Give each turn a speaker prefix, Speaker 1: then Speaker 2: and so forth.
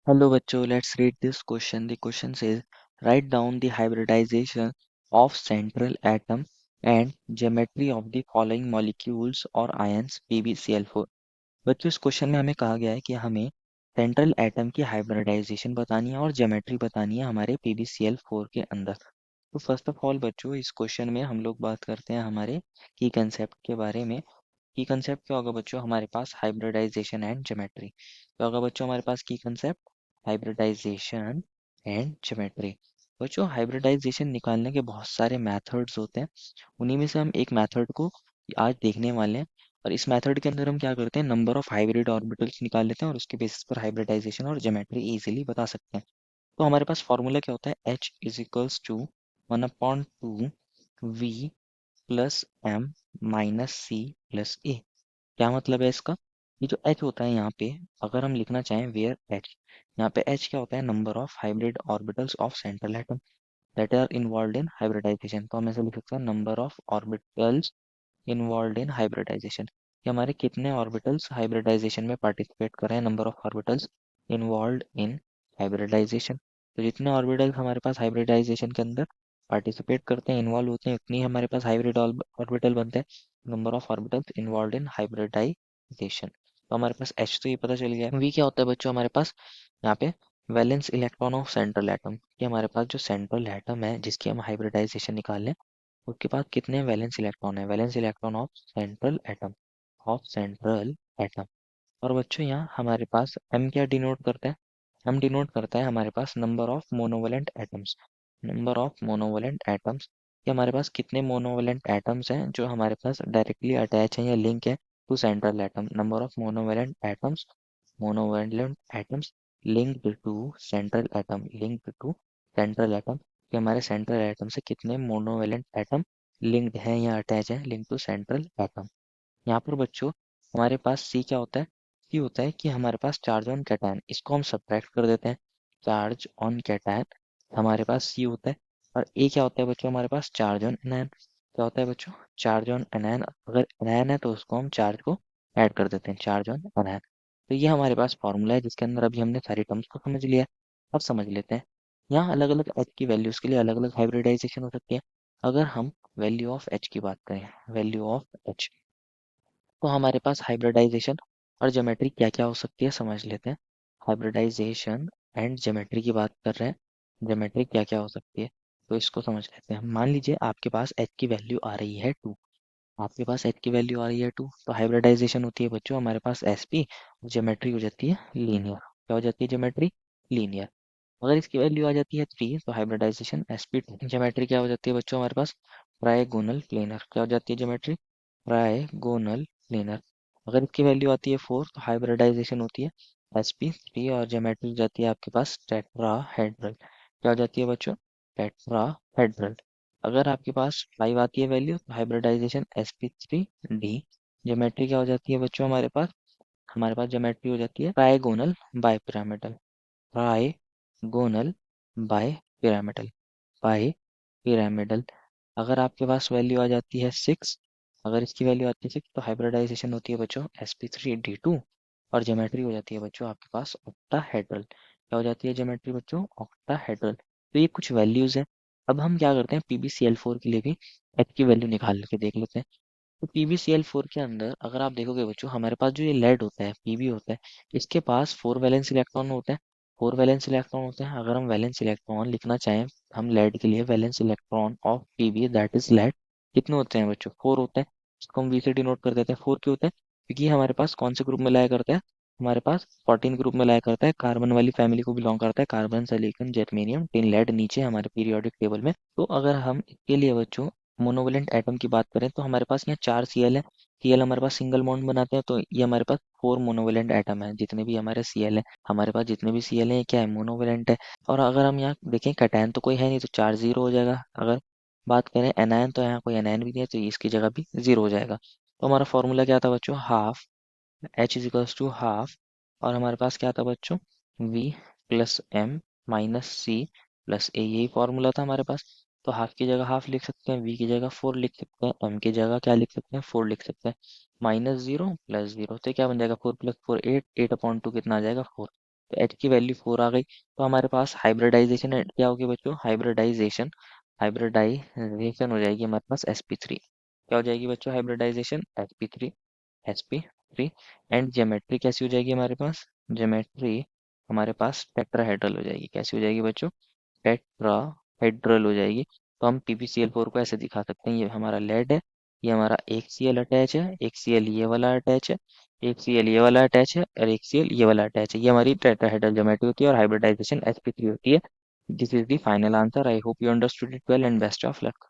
Speaker 1: Hello बच्चों, let's read this question. The question says, write down the hybridization of central atom and geometry of the following molecules or ions PbCl4. बच्चों इस question में हमें कहा गया है कि हमें सेंट्रल एटम की हाइब्रिडाइजेशन बतानी है और ज्योमेट्री बतानी है हमारे PbCl4 के अंदर। तो फर्स्ट ऑफ ऑल बच्चों इस क्वेश्चन में हम लोग बात करते हैं हमारे की कंसेप्ट के बारे में। की कंसेप्ट क्या होगा बच्चों? हमारे पास हाइब्रिडाइजेशन एंड ज्योमेट्री। क्या होगा बच्चों हमारे पास की कंसेप्ट? Hybridization and geometry. बच्चों हाइब्रिडाइजेशन निकालने के बहुत सारे मेथड्स होते हैं, उन्हीं में से हम एक मेथड को आज देखने वाले हैं। और इस मेथड के अंदर हम क्या करते हैं, नंबर ऑफ हाइब्रिड ऑर्बिटल्स निकाल लेते हैं और उसके बेसिस पर हाइब्रिडाइजेशन और ज्योमेट्री इजीली बता सकते हैं। तो हमारे पास फॉर्मूला क्या होता है? H is equals to 1/2 V plus M minus C plus A. क्या मतलब है इसका? ये जो H होता है यहाँ पे, अगर हम लिखना चाहें वेयर H, यहाँ पे H क्या होता है? Number of hybrid orbitals of central atom that are involve in hybridisation. तो हम ऐसे लिख सकते हैं number of orbitals involve in hybridisation, कि हमारे कितने ऑर्बिटल्स हाइब्रिडाइजेशन में पार्टिसिपेट कर रहे हैं, number of orbitals involve in hybridisation. तो जितने ऑर्बिटल्स हमारे पास हाइब्रिडाइजेशन के अंदर पार्टिसिपेट करते हैं, इन्वॉल्व होते हैं, उतनी हमारे पास हाइब्रिड ऑर्बिटल बनते हैं। Number of orbitals involve in hybridisation. तो हमारे पास एच तो ये पता चल गया। वी क्या होता है बच्चों हमारे पास? यहाँ पे valence electron of central atom, कि हमारे पास जो सेंट्रल एटम है जिसकी हम हाइब्रिडाइजेशन निकाल लें, उसके पास कितने वैलेंस इलेक्ट्रॉन है? Valence electron of central atom. और बच्चों यहाँ हमारे पास m क्या डिनोट करता है? m डिनोट करता है हमारे पास number of monovalent atoms. Number of monovalent atoms, कि हमारे पास कितने मोनोवेलेंट एटम्स हैं जो हमारे पास डायरेक्टली अटैच हैं या लिंक है to central atom. Number of monovalent atoms linked to central atom, linked to central atom, कि हमारे सेंट्रल एटम से कितने मोनोवेलेंट एटम लिंक्ड हैं या अटैच हैं, लिंक टू सेंट्रल एटम। यहाँ पर बच्चों हमारे पास सी क्या होता है? सी होता है कि हमारे पास चार्ज ऑन कैटायन, इसको हम सब्ट्रैक्ट कर देते हैं। चार्ज ऑन कैटायन हमारे पास सी होता है। और ए क्या होता है बच्चों? हमारे पास चार्ज ऑन एनायन। क्या होता है बच्चों? Charge on anion. अगर एनायन है तो उसको हम चार्ज को ऐड कर देते हैं, चार्ज ऑन एनायन। तो ये हमारे पास फॉर्मूला है जिसके अंदर अभी हमने सारी टर्म्स को समझ लिया है। अब समझ लेते हैं, यहाँ अलग अलग एच की वैल्यूज के लिए अलग अलग हाइब्रिडाइजेशन हो सकती है। अगर हम वैल्यू ऑफ एच की बात करें, वैल्यू ऑफ एच, तो हमारे पास हाइब्रिडाइजेशन और ज्योमेट्री क्या क्या हो सकती है समझ लेते हैं। हाइब्रिडाइजेशन एंड ज्योमेट्री की बात कर रहे हैं, ज्योमेट्री क्या क्या हो सकती है, तो इसको समझ लेते हैं। मान लीजिए आपके पास एच की वैल्यू आ रही है 2, आपके पास एच की वैल्यू आ रही है 2, तो हाइब्रिडाइजेशन होती है बच्चों हमारे पास एसपी, ज्योमेट्री हो जाती है लीनियर। क्या हो जाती है? Geometry linear. अगर इसकी वैल्यू आ जाती है 3 तो हाइब्रिडाइजेशन sp2। ज्योमेट्री क्या हो जाती है बच्चों हमारे पास? Trigonal planar. क्या हो जाती है ज्योमेट्री? Trigonal planar. अगर इसकी वैल्यू आती है 4 तो हाइब्रिडाइजेशन होती है sp3 और ज्योमेट्री हो जाती है आपके पास टेट्राहेड्रल। क्या हो जाती है बच्चों? टेट्राहेड्रल। अगर आपके पास 5 आती है वैल्यू तो हाइब्रिडाइजेशन sp3d। ज्योमेट्री क्या हो जाती है बच्चों हमारे पास? हमारे पास ज्योमेट्री हो जाती है trigonal bipyramidal. Trigonal bipyramidal, bipyramidal. अगर आपके पास वैल्यू आ जाती है 6, अगर इसकी वैल्यू आती है 6 तो हाइब्रिडाइजेशन होती है बच्चों sp3d2। और ज्योमेट्री हो जाती है बच्चों आपके पास ऑक्टाहेड्रल। क्या हो जाती है ज्योमेट्री बच्चों? ऑक्टाहेड्रल। तो ये कुछ वैल्यूज है। अब हम क्या करते हैं, PbCl4 के लिए भी एच की वैल्यू निकाल के देख लेते हैं। तो PbCl4 के अंदर अगर आप देखोगे बच्चों, हमारे पास जो ये लेड होता है, Pb होता है, इसके पास 4 वैलेंस इलेक्ट्रॉन होते हैं। 4 वैलेंस इलेक्ट्रॉन होते हैं। अगर हम वैलेंस इलेक्ट्रॉन लिखना चाहें, हम लेड के लिए valence electron of Pb that is lead, कितने होते हैं बच्चों? 4 होते हैं। इसको हम V से डिनोट कर देते हैं। 4 क्यों होते हैं? क्योंकि ये हमारे पास कौन से ग्रुप में लाया करता है? हमारे पास 14 ग्रुप में लाया करता है, कार्बन वाली फैमिली को बिलोंग करता है। Carbon, silicon, germanium, tin, lead नीचे हमारे पीरियोडिक टेबल में। तो अगर हम इसके लिए बच्चों मोनोवेलेंट एटम की बात करें तो हमारे पास यहाँ 4 Cl है। Cl हमारे पास सिंगल बॉन्ड बनाते हैं, तो ये हमारे पास 4 मोनोवेलेंट एटम है। जितने भी हमारे Cl है, हमारे पास जितने भी Cl है ये क्या है? मोनोवेलेंट है। और अगर हम यहाँ देखें कैटायन तो कोई है नहीं, तो चार्ज जीरो हो जाएगा। अगर बात करें एनायन तो यहाँ कोई एनायन भी नहीं है, तो इसकी जगह भी जीरो हो जाएगा। तो हमारा फॉर्मूला क्या था बच्चों? Half H is equals to half, और हमारे पास क्या था बच्चों? V plus M minus C plus A, यही फॉर्मूला था हमारे पास। तो हाफ की जगह हाफ लिख सकते हैं, V की जगह 4 लिख सकते हैं, M की जगह क्या लिख सकते हैं? 4 लिख सकते हैं। माइनस जीरो प्लस जीरो, तो क्या बन जाएगा? 4 प्लस 4 8, 8/2 कितना आ जाएगा? 4। तो एच की वैल्यू 4 आ गई। तो हमारे पास हाइब्रिडाइजेशन क्या होगी बच्चों, हाइब्रिडाइजेशन हाइब्रिडाइजेशन हो जाएगी हमारे पास sp3। क्या हो जाएगी बच्चों हाइब्रिडाइजेशन, sp3 एंड ज्योमेट्री कैसी हो जाएगी हमारे पास, ज्योमेट्री हमारे पास टेट्राहेड्रल हो जाएगी। कैसी हो जाएगी बच्चों, टेट्राहेड्रल हो जाएगी। तो हम PbCl4 को ऐसे दिखा सकते हैं, ये हमारा लेड है, ये हमारा एक Cl अटैच है, एक Cl ये वाला अटैच है, एक Cl ये वाला अटैच है और एक Cl ये वाला अटैच है। ये हमारी टेट्राहेड्रल ज्योमेट्री होती है और हाइब्रिडाइजेशन sp3 होती है। This is the final answer. I hope you understood it well and best of luck.